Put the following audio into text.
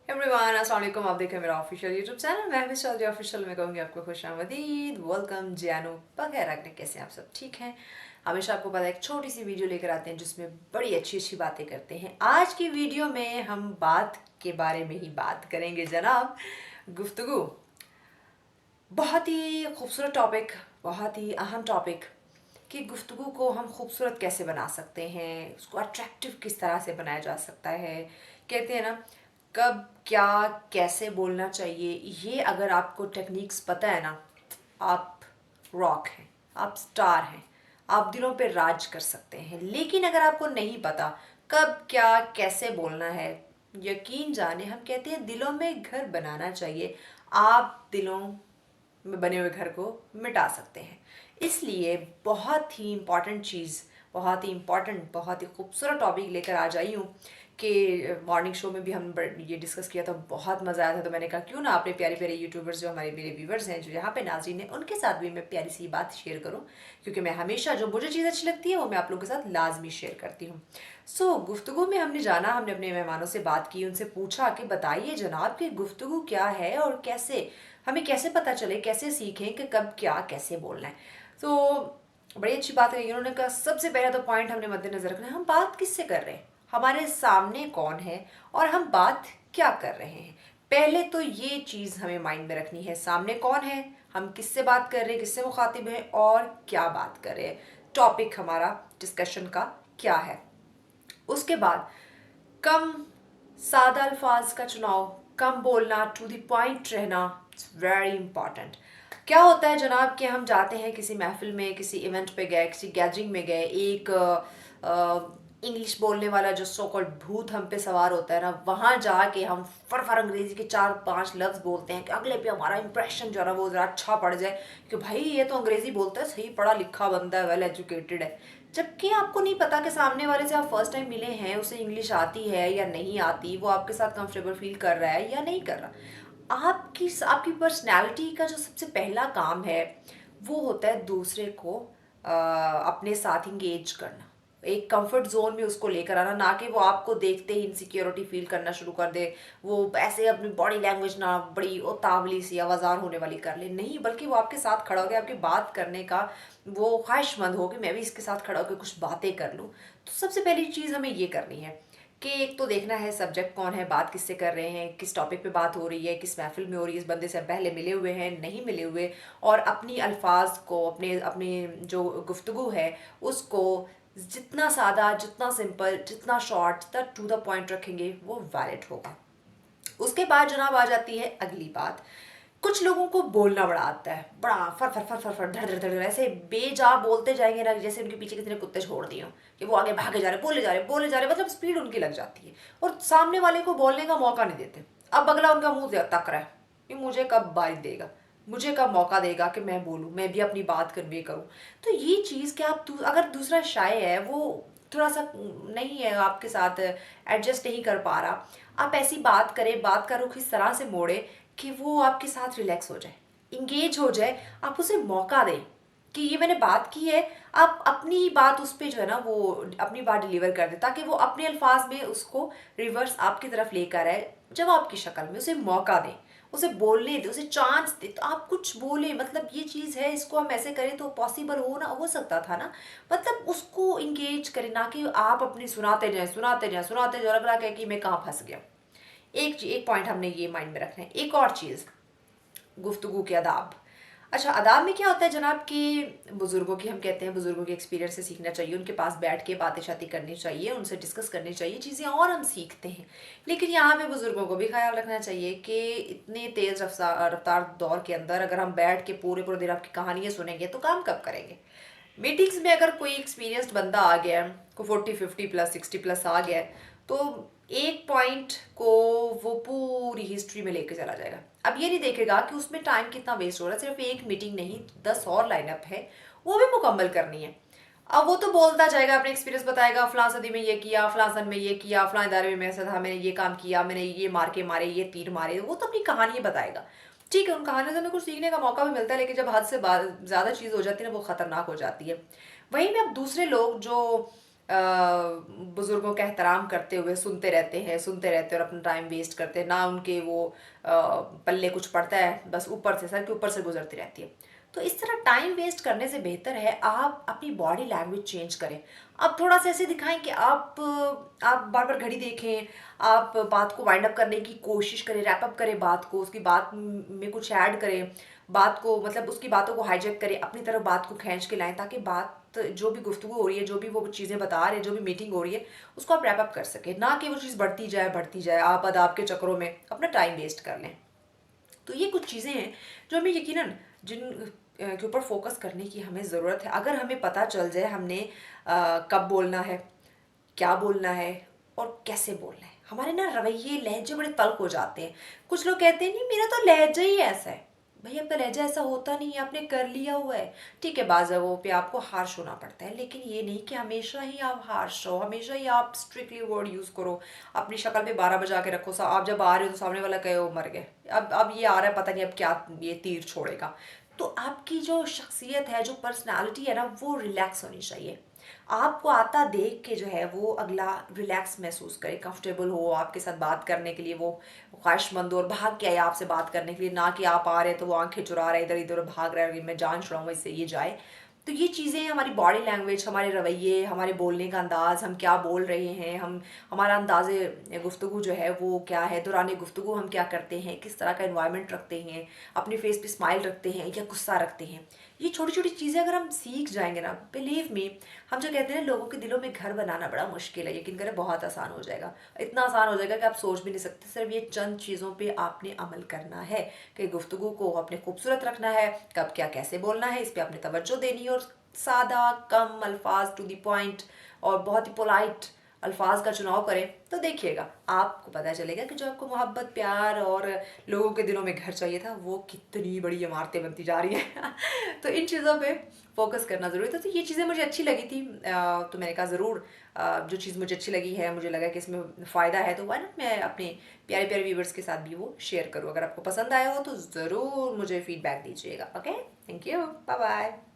Everyone अस्सलाम वालेकुम। आप देखें मेरा ऑफिशियल यूट्यूब चैनल। मैं भी चौधरी ऑफिशियल में कहूँगी आपको खुशामदीद, वेलकम, जियानो वगैरह। कैसे हैं आप सब? ठीक हैं? हमेशा आपको पता है एक छोटी सी वीडियो लेकर आते हैं जिसमें बड़ी अच्छी अच्छी बातें करते हैं। आज की वीडियो में हम बात के बारे में ही बात करेंगे जनाब। गुफ्तगू बहुत ही खूबसूरत टॉपिक, बहुत ही अहम टॉपिक कि गुफ्तगू को हम खूबसूरत कैसे बना सकते हैं, उसको अट्रैक्टिव किस तरह से बनाया जा सकता है। कहते हैं ना, कब क्या कैसे बोलना चाहिए, ये अगर आपको टेक्निक्स पता है ना, आप रॉक हैं, आप स्टार हैं, आप दिलों पे राज कर सकते हैं। लेकिन अगर आपको नहीं पता कब क्या कैसे बोलना है, यकीन जाने हम कहते हैं दिलों में घर बनाना चाहिए। आप दिलों में बने हुए घर को मिटा सकते हैं। इसलिए बहुत ही इम्पॉर्टेंट चीज़, बहुत ही इम्पॉर्टेंट, बहुत ही खूबसूरत टॉपिक लेकर आ जाई हूँ कि मॉर्निंग शो में भी हम ये डिस्कस किया था, बहुत मज़ा आया था। तो मैंने कहा क्यों ना अपने प्यारे प्यारे यूट्यूबर्स जो हमारे मेरे व्यूवर्स हैं, जो यहाँ पे नाज़रीन हैं, उनके साथ भी मैं प्यारी सी बात शेयर करूँ, क्योंकि मैं हमेशा जो मुझे चीज़ अच्छी लगती है वो मैं आप लोगों के साथ लाजमी शेयर करती हूँ। गुफ्तगू में हमने जाना, हमने अपने मेहमानों से बात की, उनसे पूछा कि बताइए जनाब कि गुफ्तगू क्या है और कैसे, हमें कैसे पता चले, कैसे सीखें कि कब क्या कैसे बोलना है। तो बड़ी अच्छी बात कही उन्होंने। कहा सबसे पहला तो पॉइंट हमने मद्देनजर रखना है, हम बात किससे कर रहे हैं, हमारे सामने कौन है और हम बात क्या कर रहे हैं। पहले तो ये चीज़ हमें माइंड में रखनी है, सामने कौन है, हम किससे बात कर रहे हैं, किससे मुखातिब हैं और क्या बात कर रहे हैं, टॉपिक हमारा डिस्कशन का क्या है। उसके बाद कम सादा अल्फाज का चुनाव, कम बोलना, टू द पॉइंट रहना, इट्स वेरी इंपॉर्टेंट। क्या होता है जनाब कि हम जाते हैं किसी महफिल में, किसी इवेंट पे गए, किसी गैदरिंग में गए, एक इंग्लिश बोलने वाला जो सो कॉल्ड भूत हम पे सवार होता है ना, वहाँ जाके हम फर अंग्रेजी के 4-5 लफ्ज़ बोलते हैं कि अगले पे हमारा इंप्रेशन जो है ना वो ज़रा अच्छा पड़ जाए कि भाई ये तो अंग्रेज़ी बोलता है, सही पढ़ा लिखा बंदा है, वेल एजुकेटेड है। जबकि आपको नहीं पता कि सामने वाले से आप फर्स्ट टाइम मिले हैं, उसे इंग्लिश आती है या नहीं आती, वो आपके साथ कंफर्टेबल फील कर रहा है या नहीं कर रहा। आपकी आपकी पर्सनैलिटी का जो सबसे पहला काम है वो होता है दूसरे को अपने साथ इंगेज करना, एक कंफर्ट जोन में उसको लेकर आना, ना कि वो आपको देखते ही इनसिक्योरिटी फील करना शुरू कर दे, वो ऐसे अपनी बॉडी लैंग्वेज ना बड़ी उतावली सी आवाज़ार होने वाली कर ले, नहीं, बल्कि वो आपके साथ खड़ा हो गया, आपकी बात करने का वो ख्वाहिशमंद हो कि मैं भी इसके साथ खड़ा होकर कुछ बातें कर लूँ। तो सबसे पहली चीज़ हमें ये करनी है कि एक तो देखना है सब्जेक्ट कौन है, बात किससे कर रहे हैं, किस टॉपिक पे बात हो रही है, किस महफिल में हो रही है, इस बंदे से पहले मिले हुए हैं नहीं मिले हुए, और अपनी अल्फाज को, अपने अपने जो गुफ्तगू है उसको जितना सादा, जितना सिंपल, जितना शॉर्ट, जितना टू द पॉइंट रखेंगे वो वैलिड होगा। उसके बाद जनाब आ जाती है अगली बात। कुछ लोगों को बोलना बड़ा आता है, बड़ा फर फर फर फर फर धड़ धड़ धड़ ऐसे बेजा बोलते जाएंगे ना, जैसे उनके पीछे किसी ने कुत्ते छोड़ दिए हो, कि वो आगे भागे जा रहे, बोले जा रहे, बोले जा रहे, मतलब स्पीड उनकी लग जाती है और सामने वाले को बोलने का मौका नहीं देते। अब अगला उनका मुंह तक रहा है कि मुझे कब बारी देगा, मुझे कब मौका देगा कि मैं बोलूँ, मैं भी अपनी बात कन्वे करूँ। तो ये चीज़ क्या आप अगर दूसरा शाय है, वो थोड़ा सा नहीं है आपके साथ, एडजस्ट नहीं कर पा रहा, आप ऐसी बात करें, बात का रुख इस तरह से मोड़े कि वो आपके साथ रिलैक्स हो जाए, इंगेज हो जाए, आप उसे मौका दें कि ये मैंने बात की है, आप अपनी ही बात उस पर जो है ना वो अपनी बात डिलीवर कर दे, ताकि वो अपने अल्फाज में उसको रिवर्स आपकी तरफ लेकर आए, जवाब की शक्ल में उसे मौका दें, उसे बोलने दे, उसे चांस दे। तो आप कुछ बोले, मतलब ये चीज़ है, इसको हम ऐसे करें तो पॉसिबल हो सकता था ना, मतलब उसको इंगेज करें, ना कि आप अपनी सुनाते जाएं सुनाते जाएं सुनाते जाएं, लग रहा है कि मैं कहाँ फंस गया। एक पॉइंट हमने ये माइंड में रखना है। एक और चीज़, गुफ्तगू के आदाब। अच्छा, आदाब में क्या होता है जनाब कि बुज़ुर्गों की, हम कहते हैं बुज़ुर्गों के एक्सपीरियंस से सीखना चाहिए, उनके पास बैठ के बातें शाती करनी चाहिए, उनसे डिस्कस करनी चाहिए चीज़ें और हम सीखते हैं। लेकिन यहाँ पे बुज़ुर्गों को भी ख्याल रखना चाहिए कि इतने तेज़ रफ्तार दौर के अंदर अगर हम बैठ के पूरे पूरे दिन आपकी कहानियाँ सुनेंगे तो काम कब करेंगे। मीटिंग्स में अगर कोई एक्सपीरियंस्ड बंदा आ गया है, को 40 50 प्लस 60 प्लस आ गया है, तो एक पॉइंट को वो पूरी हिस्ट्री में लेके चला जाएगा। अब ये नहीं देखेगा कि उसमें टाइम कितना वेस्ट हो रहा है, सिर्फ एक मीटिंग नहीं 10 और लाइनअप है, वो भी मुकम्मल करनी है। अब वो तो बोलता जाएगा, अपने एक्सपीरियंस बताएगा, फलां सदी में ये किया, फलां सन में ये किया, फलां इदारे में मैं ऐसा था, मैंने ये काम किया, मैंने ये मार के मारे, ये तीर मारे, वो तो अपनी कहानी बताएगा। ठीक है, उन कहानियों से हमें कुछ सीखने का मौका भी मिलता है, लेकिन जब हद से ज़्यादा चीज़ हो जाती है ना, वो ख़तरनाक हो जाती है। वहीं में अब दूसरे लोग जो बुजुर्गों का एहतराम करते हुए सुनते रहते हैं और अपना टाइम वेस्ट करते हैं, ना उनके वो पल्ले कुछ पड़ता है, बस ऊपर से सर के ऊपर से गुजरती रहती है। तो इस तरह टाइम वेस्ट करने से बेहतर है आप अपनी बॉडी लैंग्वेज चेंज करें। आप थोड़ा सा ऐसे दिखाएं कि आप बार बार घड़ी देखें, आप बात को वाइंड अप करने की कोशिश करें, रैप अप करें बात को, उसकी बात में कुछ ऐड करें, बात को मतलब उसकी बातों को हाईजैक करें, अपनी तरफ बात को खींच के लाएं, ताकि बात जो भी गुफ्तगू हो रही है, जो भी वो चीज़ें बता रहे हैं, जो भी मीटिंग हो रही है, उसको आप रैप अप कर सकें, ना कि वो चीज़ बढ़ती जाए, आप अदाब के चक्करों में अपना टाइम वेस्ट कर लें। तो ये कुछ चीज़ें हैं जो हमें यकीनन जिन के ऊपर फोकस करने की हमें ज़रूरत है। अगर हमें पता चल जाए हमने कब बोलना है, क्या बोलना है और कैसे बोलना है, हमारे ना रवैये लहजे बड़े तल्ख हो जाते हैं। कुछ लोग कहते हैं नहीं मेरा तो लहजा ही ऐसा है। भाई आपका लहजा ऐसा होता नहीं है, आपने कर लिया हुआ है। ठीक है, बाज़ जगहों पे आपको हार्श होना पड़ता है, लेकिन ये नहीं कि हमेशा ही आप हार्श हो, हमेशा ही आप स्ट्रिक्टली वर्ड यूज़ करो, अपनी शक्ल पे 12 बजा के रखो। आप जब आ रहे हो तो सामने वाला कहे वो मर गए, अब ये आ रहा है पता नहीं अब क्या ये तीर छोड़ेगा। तो आपकी जो शख्सियत है, जो पर्सनालिटी है ना, वो रिलैक्स होनी चाहिए। आपको आता देख के जो है वो अगला रिलैक्स महसूस करे, कंफर्टेबल हो आपके साथ बात करने के लिए, वो ख्वाहिशमंद हो और भाग के आए आपसे बात करने के लिए, ना कि आप आ रहे हैं तो वो आंखें चुरा रहे इधर इधर भाग रहे हैं, मैं जान छुड़ाऊँ इससे ये जाए। तो ये चीज़ें हमारी बॉडी लैंग्वेज, हमारे रवैये, हमारे बोलने का अंदाज़, हम क्या बोल रहे हैं, हम हमारा अंदाज़े गुफ्तगू जो है वो क्या है, दौरान गुफ्तगू हम क्या करते हैं, किस तरह का इन्वायरमेंट रखते हैं, अपने फेस पे स्माइल रखते हैं या गुस्सा रखते हैं, ये छोटी छोटी चीज़ें अगर हम सीख जाएंगे ना, बिलीव मी, हम जो कहते हैं ना लोगों के दिलों में घर बनाना बड़ा मुश्किल है, यकीन करें बहुत आसान हो जाएगा। इतना आसान हो जाएगा कि आप सोच भी नहीं सकते। सिर्फ ये चंद चीज़ों पे आपने अमल करना है कि गुफ्तगू को आपने खूबसूरत रखना है, कब क्या कैसे बोलना है इस पर आपने तवज्जो देनी है, और सादा कम अल्फाज टू द पॉइंट और बहुत ही पोलाइट अल्फाज का चुनाव करें, तो देखिएगा आपको पता चलेगा कि जो आपको मोहब्बत, प्यार और लोगों के दिलों में घर चाहिए था, वो कितनी बड़ी इमारतें बनती जा रही हैं। तो इन चीज़ों पे फोकस करना ज़रूरी था। तो ये चीज़ें मुझे अच्छी लगी थी, तो मैंने कहा ज़रूर जो चीज़ मुझे अच्छी लगी है, मुझे लगा कि इसमें फ़ायदा है, तो वाई नॉट मैं अपने प्यारे प्यारे व्यूवर्स के साथ भी वो शेयर करूँ। अगर आपको पसंद आया हो तो ज़रूर मुझे फीडबैक दीजिएगा। Okay, thank you, bye bye.